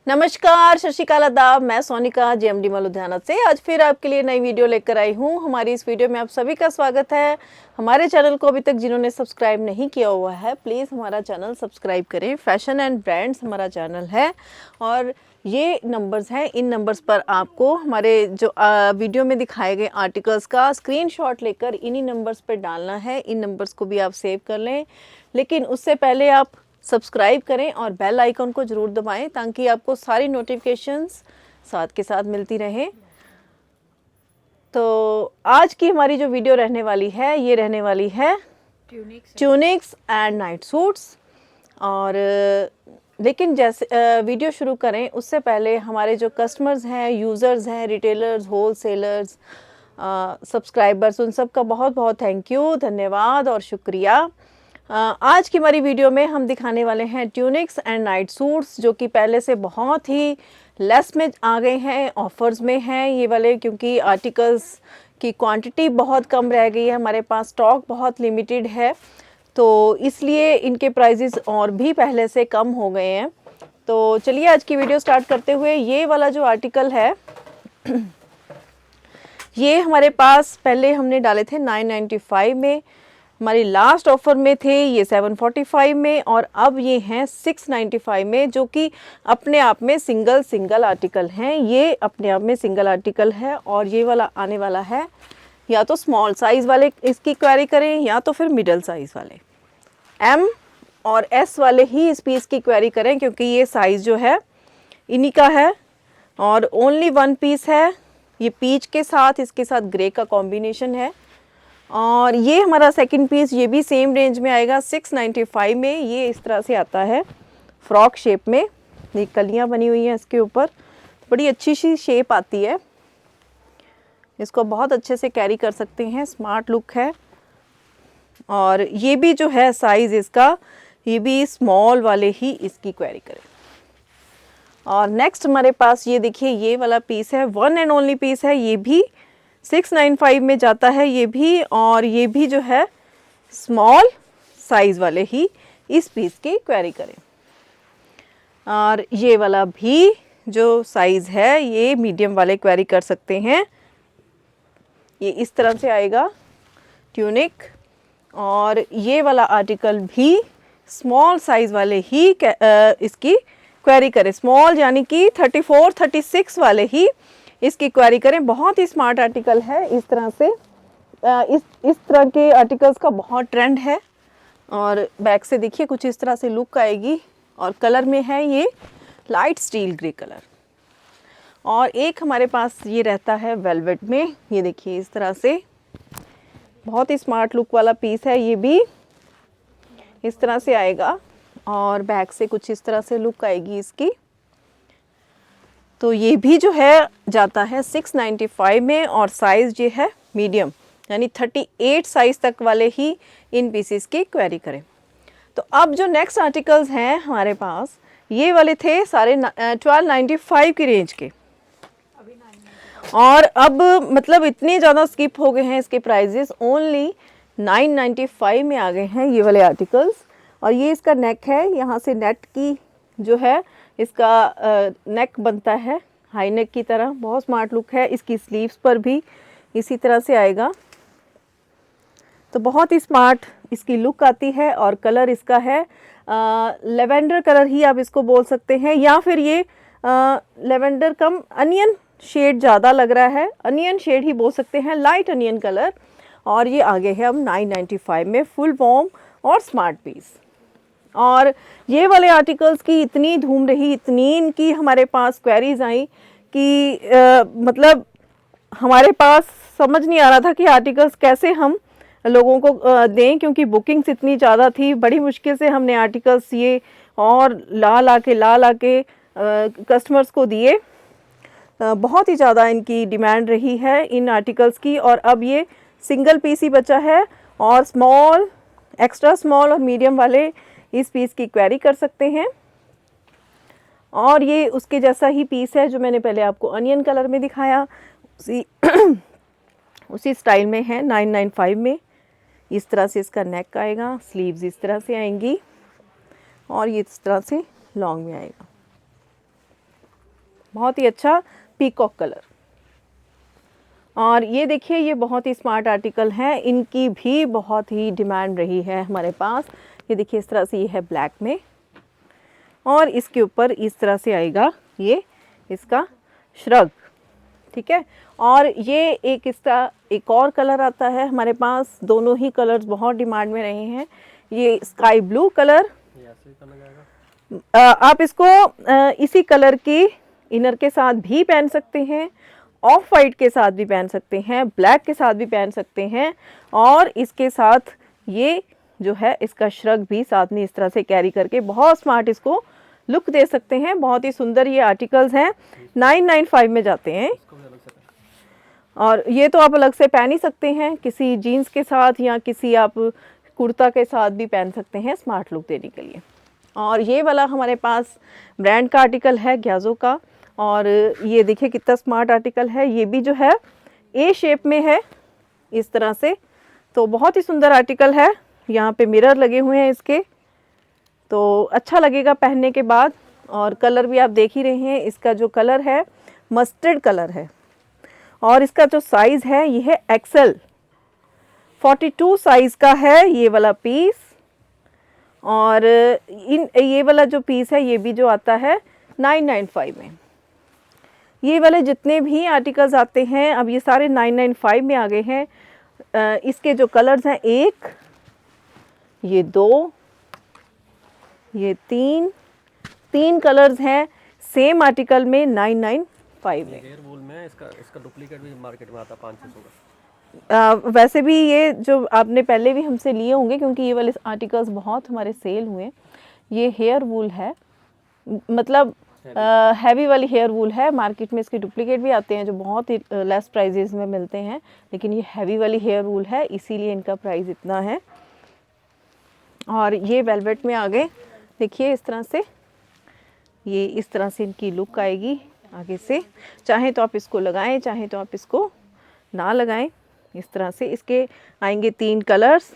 नमस्कार, सत श्री अकाल, आदाब। मैं सोनिका जेएमडी मॉल लुधियाना से आज फिर आपके लिए नई वीडियो लेकर आई हूँ। हमारी इस वीडियो में आप सभी का स्वागत है। हमारे चैनल को अभी तक जिन्होंने सब्सक्राइब नहीं किया हुआ है, प्लीज़ हमारा चैनल सब्सक्राइब करें। फैशन एंड ब्रांड्स हमारा चैनल है और ये नंबर्स हैं। इन नंबर्स पर आपको हमारे जो वीडियो में दिखाए गए आर्टिकल्स का स्क्रीनशॉट लेकर इन्हीं नंबर्स पर डालना है। इन नंबर्स को भी आप सेव कर लें, लेकिन उससे पहले आप सब्सक्राइब करें और बेल आइकन को ज़रूर दबाएं ताकि आपको सारी नोटिफिकेशंस साथ के साथ मिलती रहें। तो आज की हमारी जो वीडियो रहने वाली है, ये रहने वाली है ट्यूनिक्स एंड नाइट सूट्स। और लेकिन जैसे वीडियो शुरू करें उससे पहले हमारे जो कस्टमर्स हैं, यूज़र्स हैं, रिटेलर्स, होलसेलर्स, सब्सक्राइबर्स, उन सब का बहुत बहुत थैंक यू, धन्यवाद और शुक्रिया। आज की हमारी वीडियो में हम दिखाने वाले हैं ट्यूनिक्स एंड नाइट सूट्स, जो कि पहले से बहुत ही लेस में आ गए हैं, ऑफर्स में हैं ये वाले, क्योंकि आर्टिकल्स की क्वांटिटी बहुत कम रह गई है, हमारे पास स्टॉक बहुत लिमिटेड है, तो इसलिए इनके प्राइजेस और भी पहले से कम हो गए हैं। तो चलिए आज की वीडियो स्टार्ट करते हुए, ये वाला जो आर्टिकल है ये हमारे पास पहले हमने डाले थे 995 में, हमारी लास्ट ऑफर में थे ये 745 में, और अब ये हैं 695 में, जो कि अपने आप में सिंगल आर्टिकल हैं। ये अपने आप में सिंगल आर्टिकल है और ये वाला आने वाला है या तो स्मॉल साइज़ वाले इसकी क्वेरी करें या तो फिर मिडल साइज़ वाले, एम और एस वाले ही इस पीस की क्वेरी करें, क्योंकि ये साइज़ जो है इन्हीं का है और ओनली वन पीस है। ये पीच के साथ, इसके साथ ग्रे का कॉम्बिनेशन है। और ये हमारा सेकंड पीस, ये भी सेम रेंज में आएगा 695 में। ये इस तरह से आता है फ्रॉक शेप में, ये कलियां बनी हुई हैं इसके ऊपर, बड़ी अच्छी सी शेप आती है, इसको बहुत अच्छे से कैरी कर सकते हैं, स्मार्ट लुक है। और ये भी जो है साइज़ इसका, ये भी स्मॉल वाले ही इसकी क्वेरी करें। और नेक्स्ट हमारे पास ये देखिए, ये वाला पीस है, वन एंड ओनली पीस है, ये भी 695 में जाता है ये भी, और ये भी जो है स्मॉल साइज़ वाले ही इस पीस की क्वेरी करें। और ये वाला भी जो साइज़ है ये मीडियम वाले क्वेरी कर सकते हैं। ये इस तरह से आएगा ट्यूनिक, और ये वाला आर्टिकल भी स्मॉल साइज़ वाले ही इसकी क्वेरी करें, स्मॉल यानी कि 34, 36 वाले ही इसकी क्वेरी करें। बहुत ही स्मार्ट आर्टिकल है। इस तरह से इस तरह के आर्टिकल्स का बहुत ट्रेंड है। और बैक से देखिए कुछ इस तरह से लुक आएगी, और कलर में है ये लाइट स्टील ग्रे कलर। और एक हमारे पास ये रहता है वेलवेट में, ये देखिए इस तरह से बहुत ही स्मार्ट लुक वाला पीस है, ये भी इस तरह से आएगा और बैक से कुछ इस तरह से लुक आएगी इसकी। तो ये भी जो है जाता है 695 में, और साइज़ ये है मीडियम, यानी 38 साइज़ तक वाले ही इन पीसेस की क्वेरी करें। तो अब जो नेक्स्ट आर्टिकल्स हैं हमारे पास, ये वाले थे सारे 1295 की रेंज के, और अब मतलब इतने ज़्यादा स्किप हो गए हैं इसके प्राइजेस, ओनली 995 में आ गए हैं ये वाले आर्टिकल्स। और ये इसका नेक है, यहाँ से नेट की जो है इसका नेक बनता है हाई नेक की तरह, बहुत स्मार्ट लुक है। इसकी स्लीव्स पर भी इसी तरह से आएगा, तो बहुत ही स्मार्ट इसकी लुक आती है। और कलर इसका है लेवेंडर कलर ही आप इसको बोल सकते हैं, या फिर ये लेवेंडर कम अनियन शेड ज़्यादा लग रहा है, अनियन शेड ही बोल सकते हैं, लाइट अनियन कलर। और ये आगे है अब 995 में, फुल वॉर्म और स्मार्ट पीस। और ये वाले आर्टिकल्स की इतनी धूम रही, इतनी इनकी हमारे पास क्वेरीज आई कि मतलब हमारे पास समझ नहीं आ रहा था कि आर्टिकल्स कैसे हम लोगों को दें, क्योंकि बुकिंग्स इतनी ज़्यादा थी। बड़ी मुश्किल से हमने आर्टिकल्स ये और ला के कस्टमर्स को दिए। बहुत ही ज़्यादा इनकी डिमांड रही है इन आर्टिकल्स की। और अब ये सिंगल पीस ही बचा है, और स्मॉल, एक्स्ट्रा स्मॉल और मीडियम वाले इस पीस की क्वेरी कर सकते हैं। और ये उसके जैसा ही पीस है जो मैंने पहले आपको अनियन कलर में दिखाया, उसी स्टाइल में है 995 में। इस तरह से इसका नेक आएगा, स्लीव्स इस तरह से आएंगी, और ये इस तरह से लॉन्ग में आएगा। बहुत ही अच्छा पीकॉक कलर। और ये देखिए ये बहुत ही स्मार्ट आर्टिकल हैं, इनकी भी बहुत ही डिमांड रही है हमारे पास। ये देखिए इस तरह से ये है ब्लैक में, और इसके ऊपर इस तरह से आएगा ये इसका श्रग, ठीक है। और ये एक इसका एक और कलर आता है हमारे पास, दोनों ही कलर्स बहुत डिमांड में रहे हैं। ये स्काई ब्लू कलर, आप इसको इसी कलर की इनर के साथ भी पहन सकते हैं, ऑफ वाइट के साथ भी पहन सकते हैं, ब्लैक के साथ भी पहन सकते हैं, और इसके साथ ये जो है इसका श्रग भी साथ में इस तरह से कैरी करके बहुत स्मार्ट इसको लुक दे सकते हैं। बहुत ही सुंदर ये आर्टिकल्स हैं, 995 में जाते हैं। और ये तो आप अलग से पहन ही सकते हैं किसी जीन्स के साथ, या किसी आप कुर्ता के साथ भी पहन सकते हैं स्मार्ट लुक देने के लिए। और ये वाला हमारे पास ब्रांड का आर्टिकल है ग्याजो का, और ये देखिए कितना स्मार्ट आर्टिकल है। ये भी जो है ए शेप में है इस तरह से, तो बहुत ही सुंदर आर्टिकल है। यहाँ पे मिरर लगे हुए हैं इसके, तो अच्छा लगेगा पहनने के बाद। और कलर भी आप देख ही रहे हैं, इसका जो कलर है मस्टर्ड कलर है, और इसका जो साइज़ है ये है एक्सेल 42 साइज़ का है ये वाला पीस। और ये वाला जो पीस है ये भी जो आता है 995 में। ये वाले जितने भी आर्टिकल्स आते हैं अब ये सारे 995 में आ गए हैं। इसके जो कलर्स हैं, एक, ये दो, ये तीन कलर्स हैं सेम आर्टिकल में 995 में। हेयर वूल में इसका डुप्लीकेट भी मार्केट में आता 500 का। वैसे भी ये जो आपने पहले भी हमसे लिए होंगे, क्योंकि ये वाले आर्टिकल्स बहुत हमारे सेल हुए। ये हेयर वूल है, मतलब हैवी वाली हेयर वूल है। मार्केट में इसके डुप्लीकेट भी आते हैं जो बहुत ही लेस प्राइजेस में मिलते हैं, लेकिन ये हैवी वाली हेयर वूल है, इसीलिए इनका प्राइस इतना है। और ये वेलवेट में आ गए, देखिए इस तरह से, ये इस तरह से इनकी लुक आएगी आगे से। चाहे तो आप इसको लगाएं, चाहे तो आप इसको ना लगाएं। इस तरह से इसके आएंगे 3 कलर्स,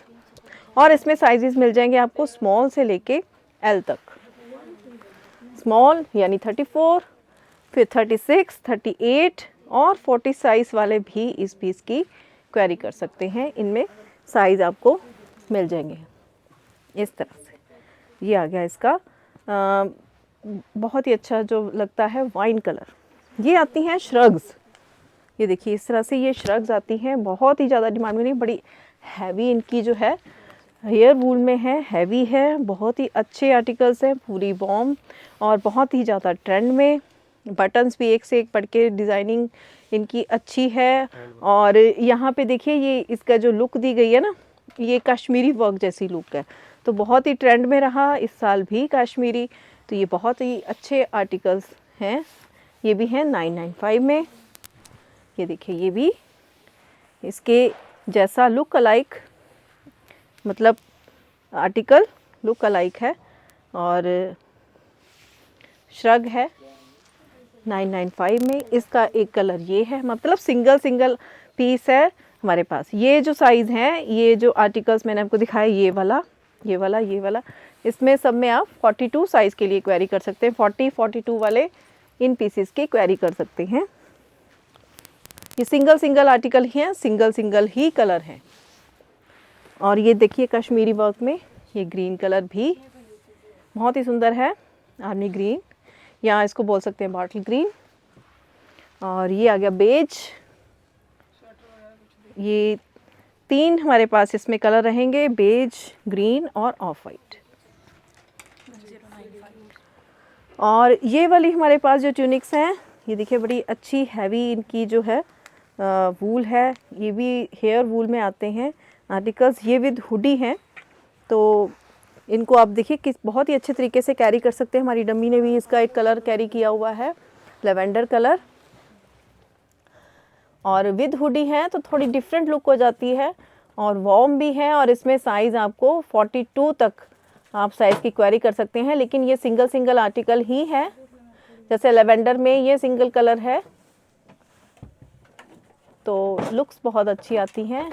और इसमें साइजेस मिल जाएंगे आपको स्मॉल से लेके एल तक। स्मॉल यानी 34, फिर 36, 38 और 40 साइज़ वाले भी इस पीस की क्वेरी कर सकते हैं। इनमें साइज़ आपको मिल जाएंगे इस तरह से। ये आ गया इसका बहुत ही अच्छा जो लगता है वाइन कलर। ये आती हैं श्रग्स, ये देखिए इस तरह से ये श्रग्स आती हैं, बहुत ही ज़्यादा डिमांड में नहीं, बड़ी हैवी इनकी जो है हेयर वूल में है, हैवी है, बहुत ही अच्छे आर्टिकल्स हैं, पूरी बॉम और बहुत ही ज़्यादा ट्रेंड में। बटन्स भी एक से एक बढ़ के डिज़ाइनिंग इनकी अच्छी है। और यहाँ पे देखिए ये इसका जो लुक दी गई है ना, ये कश्मीरी वर्क जैसी लुक है, तो बहुत ही ट्रेंड में रहा इस साल भी कश्मीरी। तो ये बहुत ही अच्छे आर्टिकल्स हैं, ये भी हैं 995 में। ये देखिए ये भी इसके जैसा लुक अलाइक, मतलब आर्टिकल लुक अलाइक है, और श्रग है 995 में। इसका एक कलर ये है, मतलब सिंगल पीस है हमारे पास। ये जो साइज़ हैं, ये जो आर्टिकल्स मैंने आपको दिखाया, ये वाला, इसमें सब में आप 42 साइज़ के लिए क्वेरी कर सकते हैं। 42 वाले इन पीसेस की क्वेरी कर सकते हैं। ये सिंगल आर्टिकल ही हैं, सिंगल ही कलर हैं। और ये देखिए कश्मीरी वर्क में ये ग्रीन कलर भी बहुत ही सुंदर है, आर्मी ग्रीन, या इसको बोल सकते हैं बॉटल ग्रीन। और ये आ गया बेज। ये 3 हमारे पास इसमें कलर रहेंगे, बेज, ग्रीन और ऑफ वाइट। और ये वाली हमारे पास जो ट्यूनिक्स हैं, ये देखिए बड़ी अच्छी हैवी इनकी जो है वूल है, ये भी हेयर वूल में आते हैं आर्टिकल्स। ये विद हुडी हैं, तो इनको आप देखिए किस बहुत ही अच्छे तरीके से कैरी कर सकते हैं। हमारी डम्मी ने भी इसका एक कलर कैरी किया हुआ है, लेवेंडर कलर, और विद हुडी है तो थोड़ी डिफरेंट लुक हो जाती है, और वॉर्म भी है। और इसमें साइज़ आपको 42 तक आप साइज़ की क्वेरी कर सकते हैं, लेकिन ये सिंगल आर्टिकल ही है। जैसे लेवेंडर में ये सिंगल कलर है, तो लुक्स बहुत अच्छी आती हैं।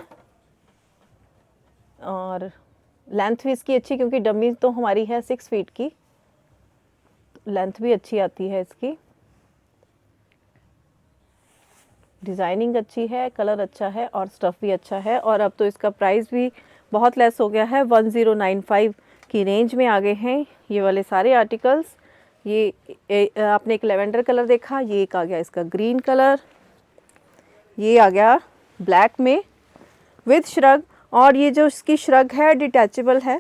और लेंथ भी इसकी अच्छी, क्योंकि डम्मी तो हमारी है 6 फीट की, लेंथ भी अच्छी आती है इसकी। डिज़ाइनिंग अच्छी है, कलर अच्छा है और स्टफ़ भी अच्छा है। और अब तो इसका प्राइस भी बहुत लेस हो गया है, 1095 की रेंज में आ गए हैं ये वाले सारे आर्टिकल्स। ये आपने एक लेवेंडर कलर देखा, ये एक आ गया इसका ग्रीन कलर, ये आ गया ब्लैक में विद श्रग। और ये जो इसकी श्रग है डिटैचेबल है,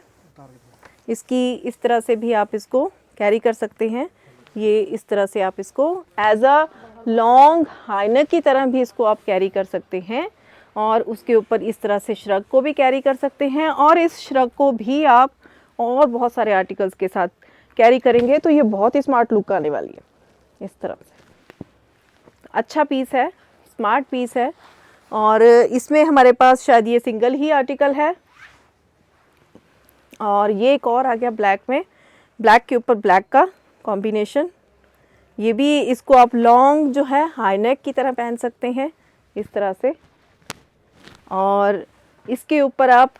इसकी इस तरह से भी आप इसको कैरी कर सकते हैं। ये इस तरह से आप इसको एज अ लॉन्ग हाइनर की तरह भी इसको आप कैरी कर सकते हैं। और उसके ऊपर इस तरह से श्रग को भी कैरी कर सकते हैं। और इस श्रग को भी आप और बहुत सारे आर्टिकल्स के साथ कैरी करेंगे तो ये बहुत ही स्मार्ट लुक आने वाली है। इस तरह से अच्छा पीस है, स्मार्ट पीस है। और इसमें हमारे पास शायद ये सिंगल ही आर्टिकल है। और ये एक और आ गया ब्लैक में, ब्लैक के ऊपर ब्लैक का कॉम्बिनेशन। ये भी इसको आप लॉन्ग जो है हाई नेक की तरह पहन सकते हैं इस तरह से। और इसके ऊपर आप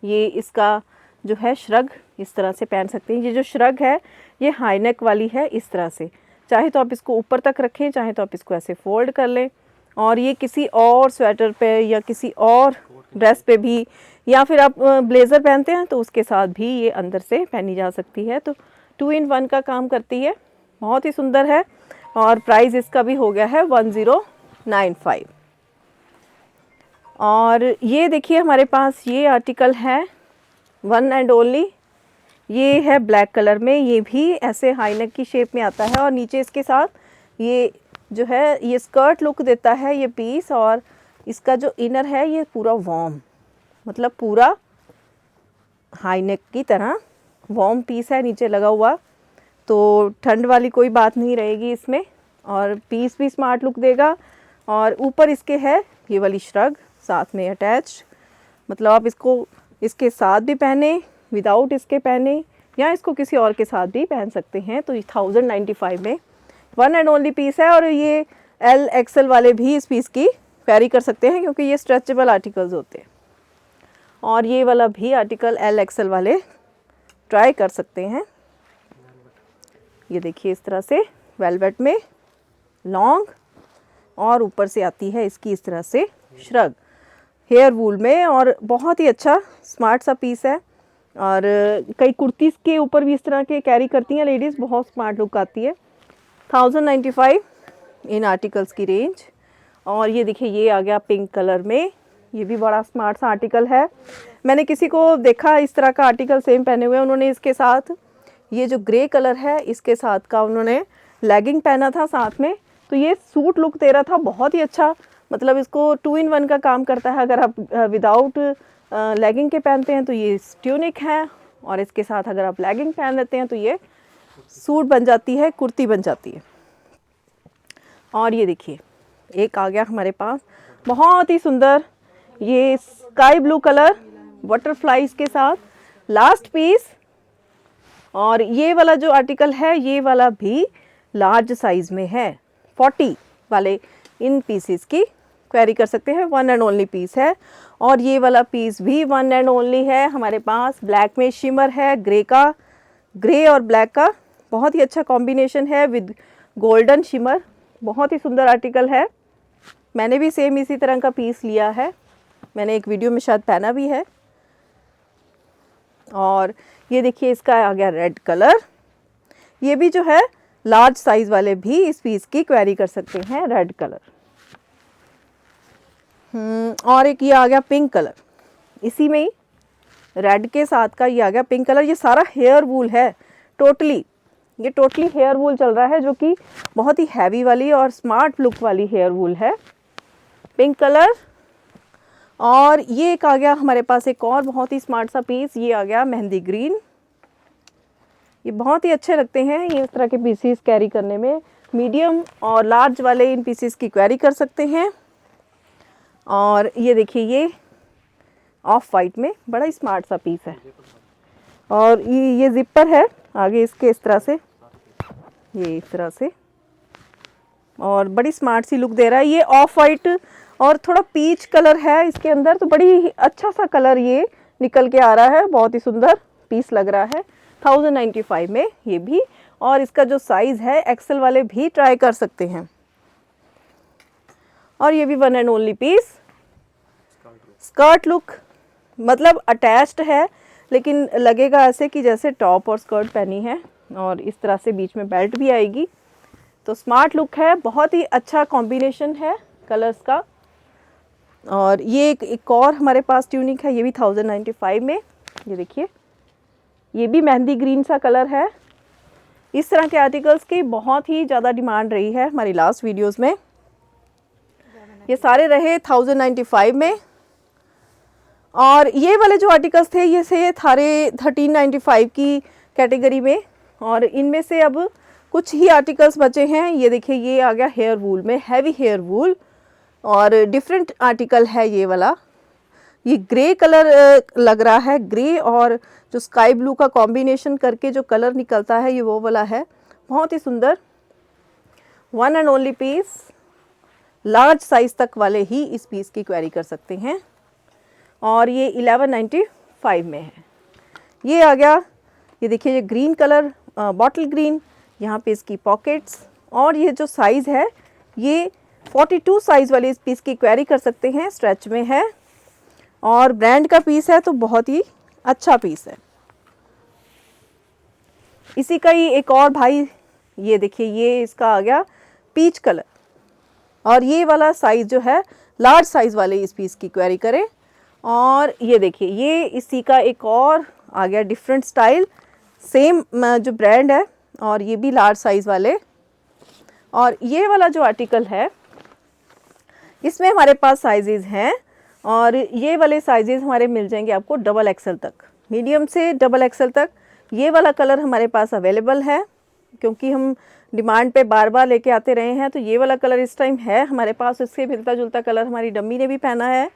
ये इसका जो है श्रग इस तरह से पहन सकते हैं। ये जो श्रग है ये हाई नेक वाली है इस तरह से, चाहे तो आप इसको ऊपर तक रखें, चाहे तो आप इसको ऐसे फोल्ड कर लें। और ये किसी और स्वेटर पे या किसी और ड्रेस पे भी, या फिर आप ब्लेज़र पहनते हैं तो उसके साथ भी ये अंदर से पहनी जा सकती है। तो 2 in 1 का काम करती है, बहुत ही सुंदर है। और प्राइस इसका भी हो गया है 1095। और ये देखिए हमारे पास ये आर्टिकल है वन एंड ओनली, ये है ब्लैक कलर में। ये भी ऐसे हाई नेक की शेप में आता है और नीचे इसके साथ ये जो है ये स्कर्ट लुक देता है ये पीस। और इसका जो इनर है ये पूरा वॉर्म, मतलब पूरा हाई नेक की तरह वॉर्म पीस है नीचे लगा हुआ, तो ठंड वाली कोई बात नहीं रहेगी इसमें। और पीस भी स्मार्ट लुक देगा। और ऊपर इसके है ये वाली श्रग साथ में अटैच, मतलब आप इसको इसके साथ भी पहने, विदाउट इसके पहने, या इसको किसी और के साथ भी पहन सकते हैं। तो 1095 में वन एंड ओनली पीस है। और ये एल एक्सएल वाले भी इस पीस की कैरी कर सकते हैं क्योंकि ये स्ट्रेचेबल आर्टिकल्स होते हैं। और ये वाला भी आर्टिकल एल एक्सएल वाले ट्राई कर सकते हैं। ये देखिए इस तरह से वेलवेट में लॉन्ग, और ऊपर से आती है इसकी इस तरह से श्रग हेयर वूल में। और बहुत ही अच्छा स्मार्ट सा पीस है। और कई कुर्तीज़ के ऊपर भी इस तरह के कैरी करती हैं लेडीज़, बहुत स्मार्ट लुक आती है। 1095 इन आर्टिकल्स की रेंज। और ये देखिए ये आ गया पिंक कलर में, ये भी बड़ा स्मार्ट सा आर्टिकल है। मैंने किसी को देखा इस तरह का आर्टिकल सेम पहने हुए, उन्होंने इसके साथ ये जो ग्रे कलर है इसके साथ का उन्होंने लेगिंग पहना था साथ में, तो ये सूट लुक दे रहा था, बहुत ही अच्छा। मतलब इसको 2 in 1 का काम करता है। अगर आप विदाउट लेगिंग के पहनते हैं तो ये ट्यूनिक है, और इसके साथ अगर आप लेगिंग पहन लेते हैं तो ये सूट बन जाती है, कुर्ती बन जाती है। और ये देखिए एक आ गया हमारे पास बहुत ही सुंदर, ये स्काई ब्लू कलर बटरफ्लाइज के साथ लास्ट पीस। और ये वाला जो आर्टिकल है ये वाला भी लार्ज साइज में है, 40 वाले इन पीसेस की क्वेरी कर सकते हैं, वन एंड ओनली पीस है। और ये वाला पीस भी वन एंड ओनली है हमारे पास, ब्लैक में शिमर है, ग्रे का, ग्रे और ब्लैक का बहुत ही अच्छा कॉम्बिनेशन है विद गोल्डन शिमर, बहुत ही सुंदर आर्टिकल है। मैंने भी सेम इसी तरह का पीस लिया है, मैंने एक वीडियो में शायद पहना भी है। और ये देखिए इसका आ गया रेड कलर, ये भी जो है लार्ज साइज वाले भी इस पीस की क्वेरी कर सकते हैं, रेड कलर। और एक ये आ गया पिंक कलर, इसी में ही रेड के साथ का ये आ गया पिंक कलर। ये सारा हेयर वूल है टोटली, ये टोटली हेयर वूल चल रहा है जो कि बहुत ही हैवी वाली और स्मार्ट लुक वाली हेयर वूल है, पिंक कलर। और ये एक आ गया हमारे पास एक और बहुत ही स्मार्ट सा पीस, ये आ गया मेहंदी ग्रीन। ये बहुत ही अच्छे लगते हैं ये इस तरह के पीसीस कैरी करने में, मीडियम और लार्ज वाले इन पीसीस की क्वेरी कर सकते हैं। और ये देखिए ये ऑफ वाइट में बड़ा ही स्मार्ट सा पीस है। और ये जिपर है आगे इसके इस तरह से, ये इस तरह से, और बड़ी स्मार्ट सी लुक दे रहा है। ये ऑफ वाइट और थोड़ा पीच कलर है इसके अंदर, तो बड़ी अच्छा सा कलर ये निकल के आ रहा है, बहुत ही सुंदर पीस लग रहा है 1095 में ये भी। और इसका जो साइज़ है एक्सेल वाले भी ट्राई कर सकते हैं। और ये भी one and only piece, skirt look, मतलब अटैच्ड है लेकिन लगेगा ऐसे कि जैसे टॉप और स्कर्ट पहनी है, और इस तरह से बीच में बेल्ट भी आएगी। तो स्मार्ट लुक है, बहुत ही अच्छा कॉम्बिनेशन है कलर्स का। और ये एक और हमारे पास ट्यूनिक है, ये भी 1095 में। ये देखिए, ये भी मेहंदी ग्रीन सा कलर है। इस तरह के आर्टिकल्स की बहुत ही ज़्यादा डिमांड रही है हमारी लास्ट वीडियोस में। ये सारे रहे 1095 में। और ये वाले जो आर्टिकल्स थे ये से थारे 1395 की कैटेगरी में, और इनमें से अब कुछ ही आर्टिकल्स बचे हैं। ये देखिए, ये आ गया हेयर वूल में, हैवी हेयर वूल, और डिफरेंट आर्टिकल है ये वाला। ये ग्रे कलर लग रहा है, ग्रे और जो स्काई ब्लू का कॉम्बिनेशन करके जो कलर निकलता है ये वो वाला है, बहुत ही सुंदर। One and only piece, large size तक वाले ही इस पीस की क्वेरी कर सकते हैं, और ये 1195 में है। ये आ गया, ये देखिए, ये ग्रीन कलर, बॉटल ग्रीन, यहाँ पे इसकी पॉकेट्स, और ये जो साइज़ है ये 42 साइज़ वाली इस पीस की क्वेरी कर सकते हैं, स्ट्रेच में है, और ब्रांड का पीस है तो बहुत ही अच्छा पीस है। इसी का ही एक और भाई, ये देखिए, ये इसका आ गया पीच कलर, और ये वाला साइज़ जो है लार्ज साइज़ वाले इस पीस की क्वेरी करें। और ये देखिए, ये इसी का एक और आ गया डिफरेंट स्टाइल, सेम जो ब्रांड है, और ये भी लार्ज साइज़ वाले। और ये वाला जो आर्टिकल है इसमें हमारे पास साइजेस हैं, और ये वाले साइजेस हमारे मिल जाएंगे आपको डबल एक्सेल तक, मीडियम से डबल एक्सेल तक। ये वाला कलर हमारे पास अवेलेबल है, क्योंकि हम डिमांड पे बार बार लेके आते रहे हैं, तो ये वाला कलर इस टाइम है हमारे पास। इससे मिलता जुलता कलर हमारी डम्मी ने भी पहना है,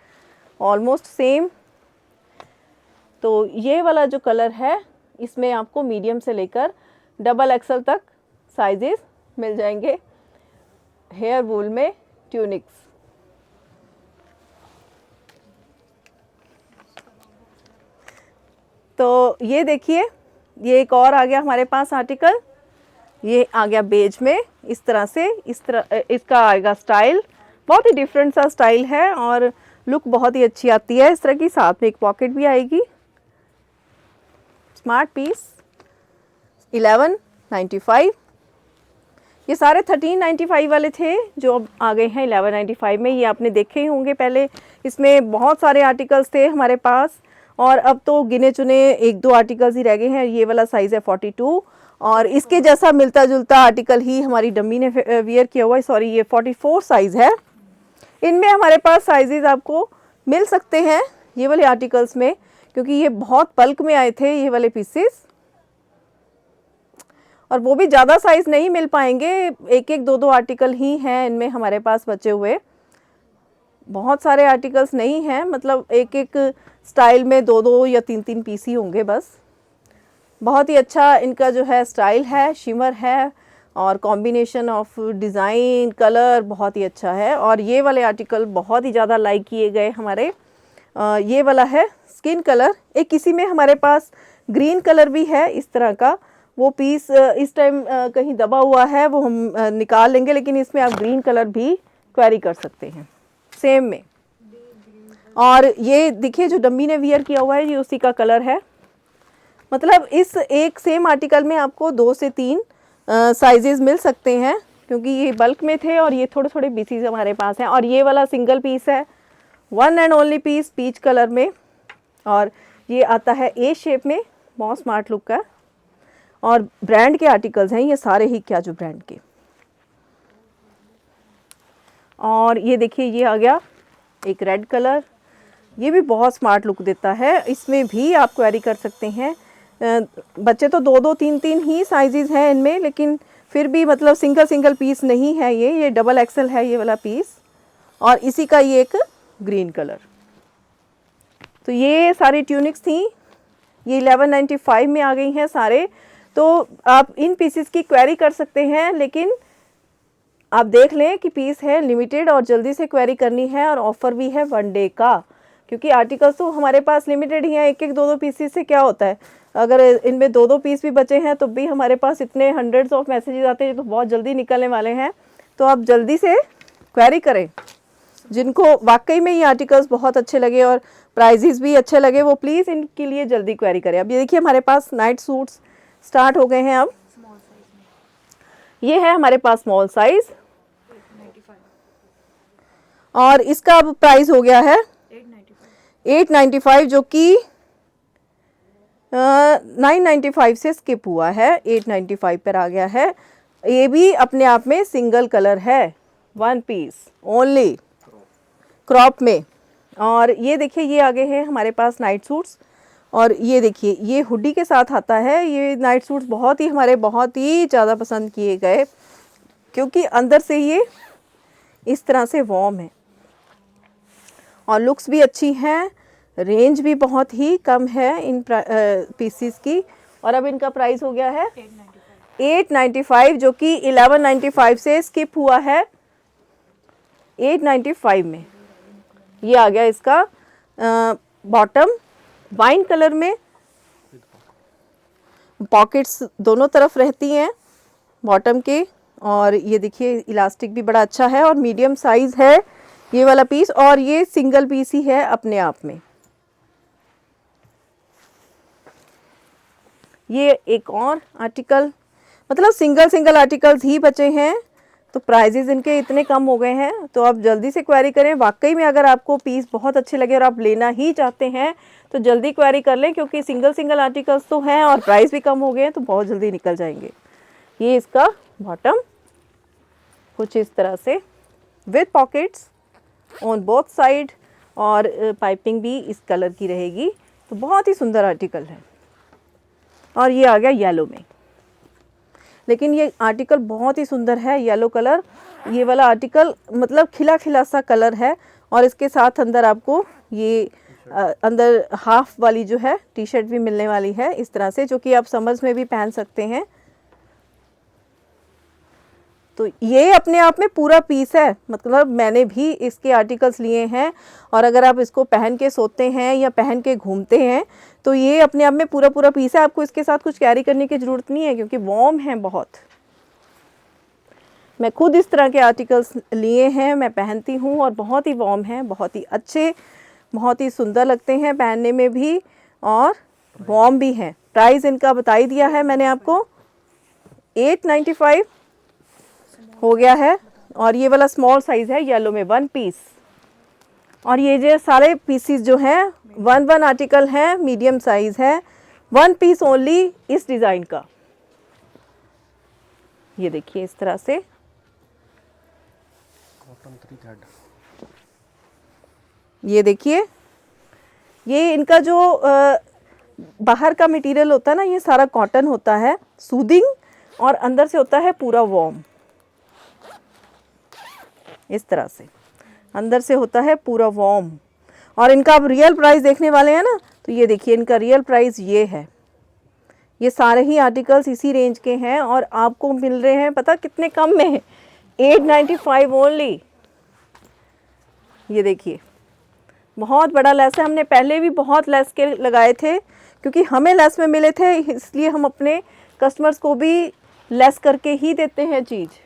ऑलमोस्ट सेम। तो ये वाला जो कलर है इसमें आपको मीडियम से लेकर डबल एक्सेल तक साइजेस मिल जाएंगे हेयर वूल में ट्यूनिक्स। तो ये देखिए, ये एक और आ गया हमारे पास आर्टिकल, ये आ गया बेज में, इस तरह से, इस तरह इसका आएगा स्टाइल, बहुत ही डिफरेंट सा स्टाइल है, और लुक बहुत ही अच्छी आती है इस तरह की। साथ में एक पॉकेट भी आएगी। Smart piece 1195। ये सारे 1395 वाले थे जो अब आ गए हैं 1195 में। ये आपने देखे ही होंगे पहले, इसमें बहुत सारे आर्टिकल्स थे हमारे पास, और अब तो गिने चुने एक दो आर्टिकल्स ही रह गए हैं। ये वाला साइज़ है 42, और इसके जैसा मिलता जुलता आर्टिकल ही हमारी डम्मी ने वियर किया हुआ है। सॉरी, ये 44 साइज़ है। इनमें हमारे पास साइजेस आपको मिल सकते हैं ये वाले आर्टिकल्स में, क्योंकि ये बहुत बल्क में आए थे ये वाले पीसेस, और वो भी ज़्यादा साइज़ नहीं मिल पाएंगे, एक एक दो दो आर्टिकल ही हैं इनमें हमारे पास बचे हुए, बहुत सारे आर्टिकल्स नहीं हैं। मतलब एक एक स्टाइल में दो दो या तीन तीन पीस ही होंगे बस। बहुत ही अच्छा इनका जो है स्टाइल है, शिमर है, और कॉम्बिनेशन ऑफ डिज़ाइन कलर बहुत ही अच्छा है। और ये वाले आर्टिकल बहुत ही ज़्यादा लाइक किए गए हमारे। ये वाला है स्किन कलर, एक किसी में हमारे पास ग्रीन कलर भी है इस तरह का। वो पीस इस टाइम कहीं दबा हुआ है, वो हम निकाल लेंगे, लेकिन इसमें आप ग्रीन कलर भी क्वेरी कर सकते हैं सेम में। और ये देखिए, जो डम्मी ने वियर किया हुआ है ये उसी का कलर है। मतलब इस एक सेम आर्टिकल में आपको 2 से 3 साइजेस मिल सकते हैं, क्योंकि ये बल्क में थे और ये थोड़े थोड़े पीसीज हमारे पास हैं। और ये वाला सिंगल पीस है, one and only piece, peach colour में, और ये आता है ए शेप में, बहुत स्मार्ट लुक का। और ब्रांड के आर्टिकल्स हैं ये सारे ही, क्या जो ब्रांड के। और ये देखिए, ये आ गया एक रेड कलर, ये भी बहुत स्मार्ट लुक देता है। इसमें भी आप क्वेरी कर सकते हैं। बच्चे तो 2-2 3-3 ही साइजेस हैं इनमें, लेकिन फिर भी मतलब सिंगल सिंगल पीस नहीं है ये डबल एक्सेल है ये वाला पीस। और इसी का ये एक ग्रीन कलर। तो ये सारी ट्यूनिक्स थी, ये 1195 में आ गई हैं सारे। तो आप इन पीसेस की क्वेरी कर सकते हैं, लेकिन आप देख लें कि पीस है लिमिटेड और जल्दी से क्वेरी करनी है, और ऑफ़र भी है 1 डे का, क्योंकि आर्टिकल्स तो हमारे पास लिमिटेड ही हैं। एक एक दो दो पीसेस से क्या होता है, अगर इनमें 2-2 पीस भी बचे हैं तो भी हमारे पास इतने हंड्रेड्स ऑफ मैसेजेस आते हैं, तो बहुत जल्दी निकलने वाले हैं। तो आप जल्दी से क्वेरी करें। जिनको वाकई में ये आर्टिकल्स बहुत अच्छे लगे और प्राइजेस भी अच्छे लगे वो प्लीज़ इनके लिए जल्दी क्वेरी करें। अब ये देखिए हमारे पास नाइट सूट्स स्टार्ट हो गए हैं। अब ये है हमारे पास स्मॉल साइज और इसका अब प्राइस हो गया है 895 जो कि 995 से स्किप हुआ है, 895 पर आ गया है। ये भी अपने आप में सिंगल कलर है, 1 पीस ओनली क्रॉप में। और ये देखिए ये आगे हैं हमारे पास नाइट सूट्स और ये देखिए ये हुडी के साथ आता है। ये नाइट सूट्स बहुत ही ज़्यादा पसंद किए गए क्योंकि अंदर से ये इस तरह से वॉर्म है और लुक्स भी अच्छी हैं, रेंज भी बहुत ही कम है इन पीसीस की। और अब इनका प्राइस हो गया है 895 जो कि 1195 से स्किप हुआ है 895 में। ये आ गया इसका बॉटम वाइन कलर में, पॉकेट्स दोनों तरफ रहती हैं बॉटम के। और ये देखिए इलास्टिक भी बड़ा अच्छा है और मीडियम साइज है ये वाला पीस और ये सिंगल पीस ही है अपने आप में। ये एक और आर्टिकल, मतलब सिंगल आर्टिकल्स ही बचे हैं तो प्राइजेस इनके इतने कम हो गए हैं तो आप जल्दी से क्वेरी करें। वाकई में अगर आपको पीस बहुत अच्छे लगे और आप लेना ही चाहते हैं तो जल्दी क्वेरी कर लें क्योंकि सिंगल आर्टिकल्स तो हैं और प्राइस भी कम हो गए हैं तो बहुत जल्दी निकल जाएंगे। ये इसका बॉटम कुछ इस तरह से with pockets on both side और पाइपिंग भी इस कलर की रहेगी तो बहुत ही सुंदर आर्टिकल है। और ये आ गया येलो में, लेकिन ये आर्टिकल बहुत ही सुंदर है येलो कलर। ये वाला आर्टिकल मतलब खिला सा कलर है और इसके साथ अंदर आपको ये अंदर हाफ वाली जो है टी शर्ट भी मिलने वाली है इस तरह से, जो कि आप समर्स में भी पहन सकते हैं। तो ये अपने आप में पूरा पीस है, मतलब मैंने भी इसके आर्टिकल्स लिए हैं और अगर आप इसको पहन के सोते हैं या पहन के घूमते हैं तो ये अपने आप में पूरा पीस है। आपको इसके साथ कुछ कैरी करने की ज़रूरत नहीं है क्योंकि वार्म है बहुत। मैं खुद इस तरह के आर्टिकल्स लिए हैं, मैं पहनती हूँ और बहुत ही वार्म हैं, बहुत ही अच्छे, बहुत ही सुंदर लगते हैं पहनने में भी और वार्म भी हैं। प्राइस इनका बता ही दिया है मैंने आपको, 895 हो गया है। और ये वाला स्मॉल साइज है येलो में 1 पीस। और ये जो सारे पीसीस जो हैं 1 आर्टिकल है, मीडियम साइज है, 1 पीस ओनली इस डिज़ाइन का। ये देखिए इस तरह से ये देखिए ये इनका जो बाहर का मटेरियल होता है ना, ये सारा कॉटन होता है, सूदिंग, और अंदर से होता है पूरा वार्म। इस तरह से अंदर से होता है पूरा वार्म। और इनका आप रियल प्राइस देखने वाले हैं ना, तो ये देखिए इनका रियल प्राइस ये है। ये सारे ही आर्टिकल्स इसी रेंज के हैं और आपको मिल रहे हैं पता कितने कम में, 895 ओनली। ये देखिए बहुत बड़ा लेस है, हमने पहले भी बहुत लेस के लगाए थे क्योंकि हमें लेस में मिले थे, इसलिए हम अपने कस्टमर्स को भी लेस करके ही देते हैं चीज़।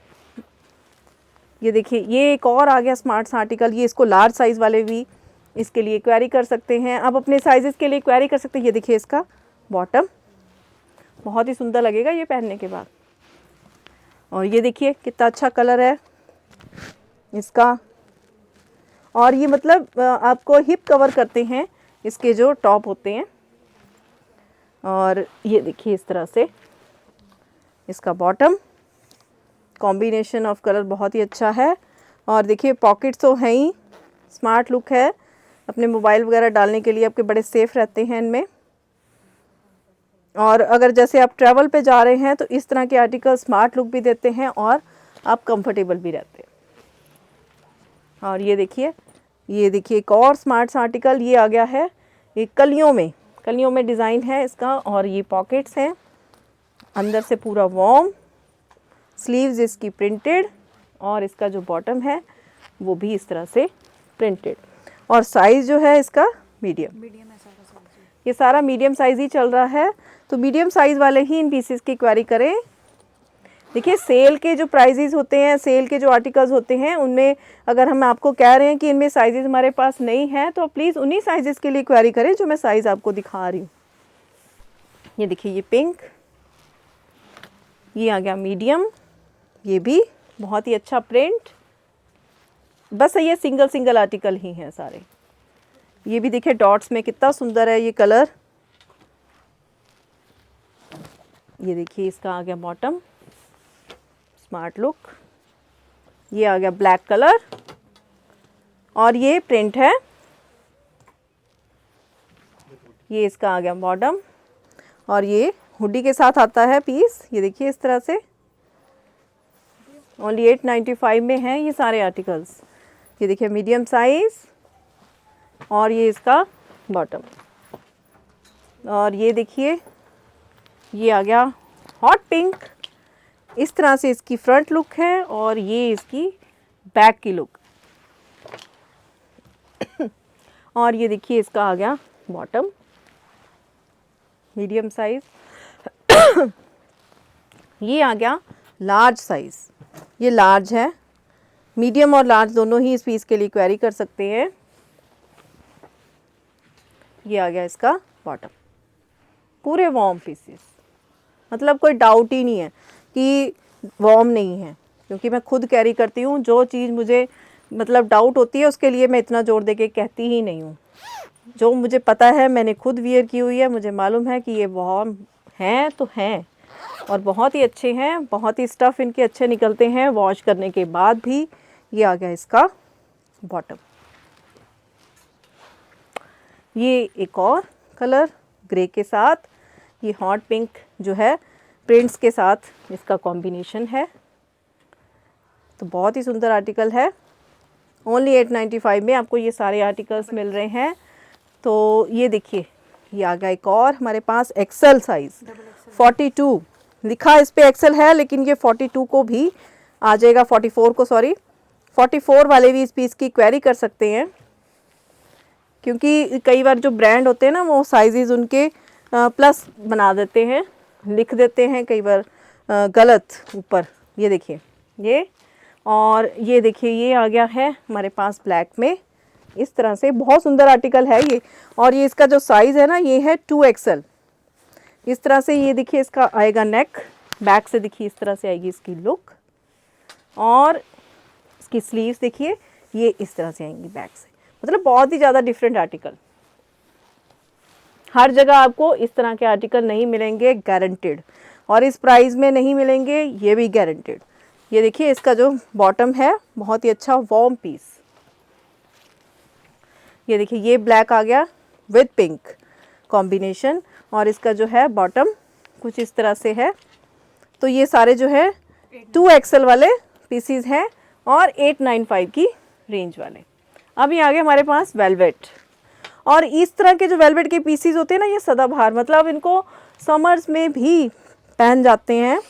ये देखिए ये एक और आ गया स्मार्ट सा आर्टिकल। ये इसको लार्ज साइज़ वाले भी इसके लिए क्वेरी कर सकते हैं, आप अपने साइजेस के लिए क्वेरी कर सकते हैं। ये देखिए इसका बॉटम बहुत ही सुंदर लगेगा ये पहनने के बाद। और ये देखिए कितना अच्छा कलर है इसका। और ये मतलब आपको हिप कवर करते हैं इसके जो टॉप होते हैं। और ये देखिए इस तरह से इसका बॉटम, कॉम्बिनेशन ऑफ कलर बहुत ही अच्छा है। और देखिए पॉकेट्स तो हैं ही, स्मार्ट लुक है, अपने मोबाइल वगैरह डालने के लिए आपके बड़े सेफ रहते हैं इनमें। और अगर जैसे आप ट्रैवल पे जा रहे हैं तो इस तरह के आर्टिकल स्मार्ट लुक भी देते हैं और आप कंफर्टेबल भी रहते हैं। और ये देखिए एक और स्मार्ट सा आर्टिकल ये आ गया है, ये कलियों में डिज़ाइन है इसका। और ये पॉकेट्स हैं, अंदर से पूरा वार्म, स्लीव्स इसकी प्रिंटेड और इसका जो बॉटम है वो भी इस तरह से प्रिंटेड। और साइज़ जो है इसका मीडियम है, ये सारा मीडियम साइज़ ही चल रहा है। तो मीडियम साइज़ वाले ही इन पीसेस की क्वेरी करें। देखिए सेल के जो प्राइजेस होते हैं, सेल के जो आर्टिकल्स होते हैं, उनमें अगर हम आपको कह रहे हैं कि इनमें साइजेस हमारे पास नहीं है तो प्लीज़ उन्हीं साइजेस के लिए क्वेरी करें जो मैं साइज़ आपको दिखा रही हूँ। ये देखिए ये पिंक, ये आ गया मीडियम, ये भी बहुत ही अच्छा प्रिंट, बस ये सिंगल सिंगल आर्टिकल ही हैं सारे। ये भी देखिए डॉट्स में कितना सुंदर है ये कलर। ये देखिए इसका आ गया बॉटम, स्मार्ट लुक। ये आ गया ब्लैक कलर और ये प्रिंट है। ये इसका आ गया बॉटम और ये हुडी के साथ आता है पीस। ये देखिए इस तरह से, ओनली 895 में हैं ये सारे आर्टिकल्स। ये देखिए मीडियम साइज़ और ये इसका बॉटम। और ये देखिए ये आ गया हॉट पिंक, इस तरह से इसकी फ्रंट लुक है और ये इसकी बैक की लुक। और ये देखिए इसका आ गया बॉटम, मीडियम साइज़। ये आ गया लार्ज साइज़, ये लार्ज है, मीडियम और लार्ज दोनों ही इस पीस के लिए क्वेरी कर सकते हैं। ये आ गया इसका बॉटम, पूरे वॉर्म पीसेस, मतलब कोई डाउट ही नहीं है कि वॉर्म नहीं है, क्योंकि मैं खुद कैरी करती हूँ। जो चीज़ मुझे मतलब डाउट होती है उसके लिए मैं इतना जोर दे के कहती ही नहीं हूँ। जो मुझे पता है, मैंने खुद वियर की हुई है, मुझे मालूम है कि ये वॉर्म हैं तो हैं और बहुत ही अच्छे हैं, बहुत ही स्टफ़ इनके अच्छे निकलते हैं वॉश करने के बाद भी। ये आ गया इसका बॉटम। ये एक और कलर ग्रे के साथ, ये हॉट पिंक जो है प्रिंट्स के साथ इसका कॉम्बिनेशन है, तो बहुत ही सुंदर आर्टिकल है। ओनली 895 में आपको ये सारे आर्टिकल्स मिल रहे हैं। तो ये देखिए ये आ गया एक और हमारे पास एक्सेल साइज़ 42, लिखा इस पे एक्सेल है लेकिन ये 42 को भी आ जाएगा, 44 को, सॉरी 44 वाले भी इस पीस की क्वेरी कर सकते हैं, क्योंकि कई बार जो ब्रांड होते हैं ना वो साइजेस उनके प्लस बना देते हैं, लिख देते हैं कई बार गलत ऊपर। ये देखिए ये, और ये देखिए ये आ गया है हमारे पास ब्लैक में, इस तरह से बहुत सुंदर आर्टिकल है ये। और ये इसका जो साइज़ है ना ये है 2XL। इस तरह से ये देखिए इसका आएगा नेक, बैक से देखिए इस तरह से आएगी इसकी लुक, और इसकी स्लीव्स देखिए ये इस तरह से आएंगी बैक से। मतलब बहुत ही ज़्यादा डिफरेंट आर्टिकल, हर जगह आपको इस तरह के आर्टिकल नहीं मिलेंगे गारंटेड, और इस प्राइस में नहीं मिलेंगे ये भी गारंटेड। ये देखिए इसका जो बॉटम है बहुत ही अच्छा वॉर्म पीस। ये देखिए ये ब्लैक आ गया विद पिंक कॉम्बिनेशन, और इसका जो है बॉटम कुछ इस तरह से है। तो ये सारे जो है 2XL वाले पीसीज हैं और 895 की रेंज वाले। अभी आगे हमारे पास वेलवेट, और इस तरह के जो वेलवेट के पीसीज होते हैं ना ये सदाबहार, मतलब इनको समर्स में भी पहन जाते हैं,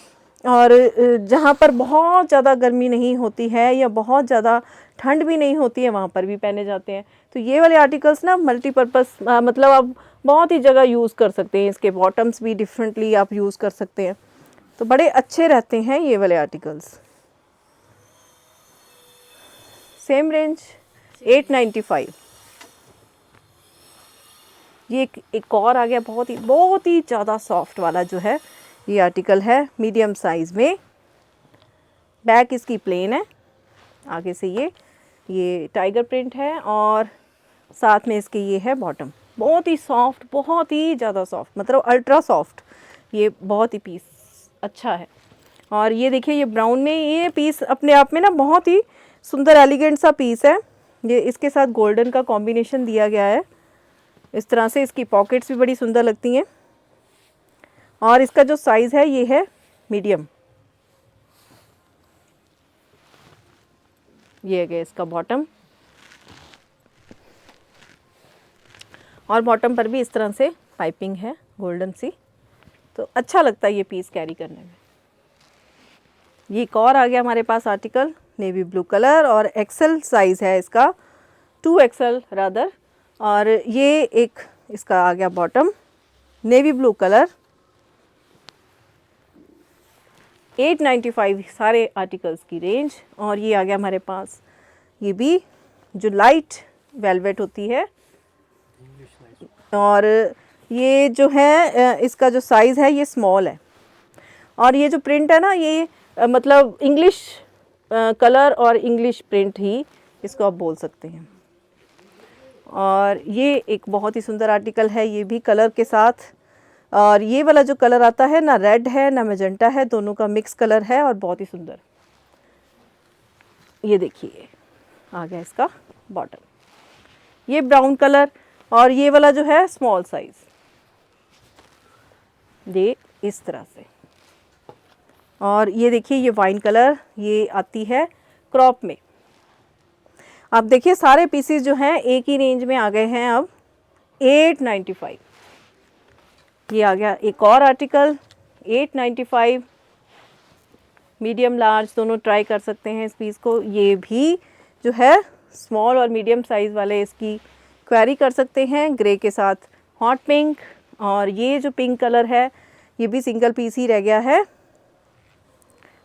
और जहाँ पर बहुत ज़्यादा गर्मी नहीं होती है या बहुत ज़्यादा ठंड भी नहीं होती है वहाँ पर भी पहने जाते हैं। तो ये वाले आर्टिकल्स ना मल्टीपर्पज़, मतलब आप बहुत ही जगह यूज़ कर सकते हैं, इसके बॉटम्स भी डिफरेंटली आप यूज़ कर सकते हैं, तो बड़े अच्छे रहते हैं ये वाले आर्टिकल्स। Same range 895। ये एक और आ गया बहुत ही ज़्यादा सॉफ्ट वाला जो है ये आर्टिकल है, मीडियम साइज़ में। बैक इसकी प्लेन है, आगे से ये टाइगर प्रिंट है, और साथ में इसके ये है बॉटम। बहुत ही सॉफ्ट, बहुत ही ज़्यादा सॉफ्ट, मतलब अल्ट्रा सॉफ्ट, ये बहुत ही पीस अच्छा है। और ये देखिए ये ब्राउन में, ये पीस अपने आप में ना बहुत ही सुंदर एलिगेंट सा पीस है। ये इसके साथ गोल्डन का कॉम्बिनेशन दिया गया है इस तरह से। इसकी पॉकेट्स भी बड़ी सुंदर लगती हैं, और इसका जो साइज़ है ये है मीडियम। ये है इसका बॉटम, और बॉटम पर भी इस तरह से पाइपिंग है गोल्डन सी, तो अच्छा लगता है ये पीस कैरी करने में। ये एक और आ गया हमारे पास आर्टिकल, नेवी ब्लू कलर, और एक्सेल साइज़ है इसका, 2XL रादर। और ये एक इसका आ गया बॉटम, नेवी ब्लू कलर, 895 सारे आर्टिकल्स की रेंज। और ये आ गया हमारे पास ये भी जो लाइट वेलवेट होती है, और ये जो है इसका जो साइज़ है ये स्मॉल है। और ये जो प्रिंट है ना ये मतलब इंग्लिश कलर और इंग्लिश प्रिंट ही इसको आप बोल सकते हैं। और ये एक बहुत ही सुंदर आर्टिकल है, ये भी कलर के साथ। और ये वाला जो कलर आता है ना रेड है ना मैजेंटा है, दोनों का मिक्स कलर है और बहुत ही सुंदर। ये देखिए आ गया इसका बॉटम, ये ब्राउन कलर, और ये वाला जो है स्मॉल साइज, ये इस तरह से। और ये देखिए ये वाइन कलर, ये आती है क्रॉप में। आप देखिए सारे पीसीस जो हैं एक ही रेंज में आ गए हैं अब 895। ये आ गया एक और आर्टिकल 895, मीडियम लार्ज दोनों ट्राई कर सकते हैं इस पीस को। ये भी जो है स्मॉल और मीडियम साइज़ वाले इसकी क्वेरी कर सकते हैं, ग्रे के साथ हॉट पिंक। और ये जो पिंक कलर है ये भी सिंगल पीस ही रह गया है,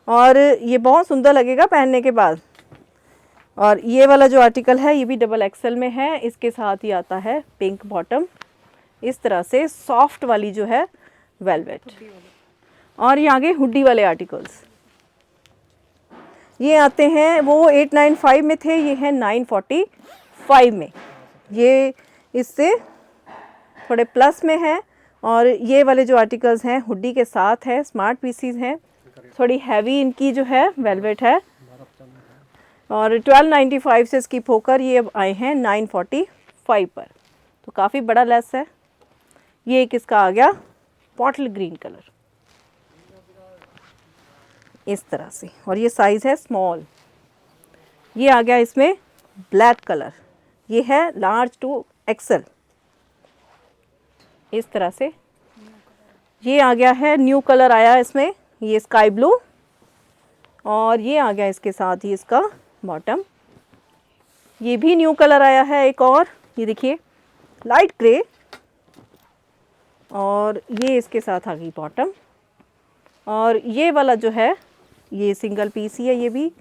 और ये बहुत सुंदर लगेगा पहनने के बाद। और ये वाला जो आर्टिकल है ये भी डबल एक्सेल में है, इसके साथ ही आता है पिंक बॉटम इस तरह से सॉफ्ट वाली जो है वेलवेट। और ये आगे हुडी वाले आर्टिकल्स ये आते हैं, वो 895 में थे, ये है 945 में। ये इससे थोड़े प्लस में है। और ये वाले जो आर्टिकल्स हैं हुडी के साथ है, स्मार्ट पीसीज हैं, थोड़ी हैवी इनकी जो है वेलवेट है। और 1295 से स्किप होकर ये अब आए हैं 945 पर, तो काफ़ी बड़ा लेस है। ये एक इसका आ गया बॉटल ग्रीन कलर इस तरह से, और ये साइज़ है स्मॉल। ये आ गया इसमें ब्लैक कलर, ये है लार्ज टू एक्सेल इस तरह से। ये आ गया है न्यू कलर आया इसमें, ये स्काई ब्लू। और ये आ गया इसके साथ ही इसका बॉटम, ये भी न्यू कलर आया है एक और, ये देखिए लाइट ग्रे। और ये इसके साथ आ गई बॉटम। और ये वाला जो है ये सिंगल पीस ही है, ये भी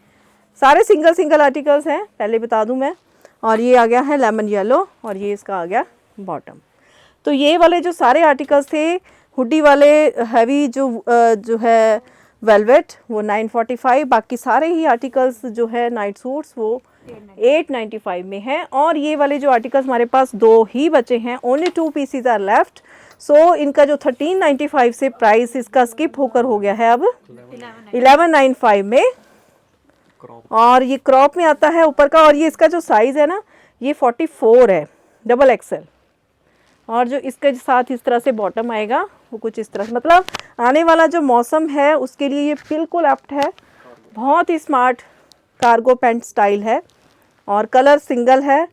सारे सिंगल सिंगल आर्टिकल्स हैं पहले बता दूं मैं। और ये आ गया है लेमन येलो, और ये इसका आ गया बॉटम। तो ये वाले जो सारे आर्टिकल्स थे हुडी वाले हैवी जो है वेलवेट वो 945, बाकी सारे ही आर्टिकल्स जो है नाइट सूट्स वो 895 में है। और ये वाले जो आर्टिकल्स हमारे पास दो ही बचे हैं, ओनली 2 पीसीज आर लेफ्ट। सो इनका जो 1395 से प्राइस इसका स्किप होकर हो गया है अब 1195 में। और ये क्रॉप में आता है ऊपर का, और ये इसका जो साइज़ है ना ये 44 है डबल एक्सेल। और जो इसके साथ इस तरह से बॉटम आएगा वो कुछ इस तरह से, मतलब आने वाला जो मौसम है उसके लिए ये बिल्कुल एप्ट है। बहुत ही स्मार्ट कार्गो पैंट स्टाइल है, और कलर सिंगल है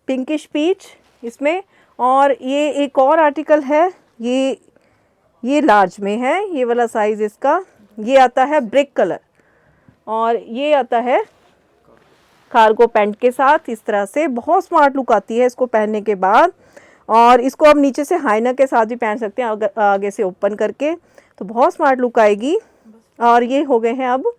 पिंकिश पीच इसमें। और ये एक और आर्टिकल है, ये लार्ज में है, ये वाला साइज़ इसका, ये आता है ब्रिक कलर, और ये आता है कार्गो पैंट के साथ इस तरह से। बहुत स्मार्ट लुक आती है इसको पहनने के बाद। और इसको आप नीचे से हाइना के साथ भी पहन सकते हैं, आगे से ओपन करके, तो बहुत स्मार्ट लुक आएगी। और ये हो गए हैं अब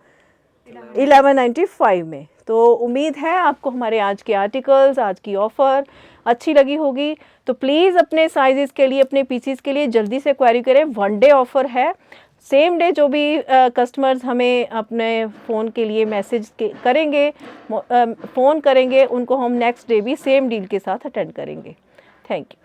1195 में। तो उम्मीद है आपको हमारे आज के आर्टिकल्स, आज की ऑफ़र अच्छी लगी होगी। तो प्लीज़ अपने साइज़ के लिए, अपने पीसीस के लिए जल्दी से क्वेरी करें। 1 डे ऑफ़र है, सेम डे जो भी कस्टमर्स हमें अपने फ़ोन के लिए मैसेज करेंगे, फ़ोन करेंगे, उनको हम नेक्स्ट डे भी सेम डील के साथ अटेंड करेंगे। Thank you.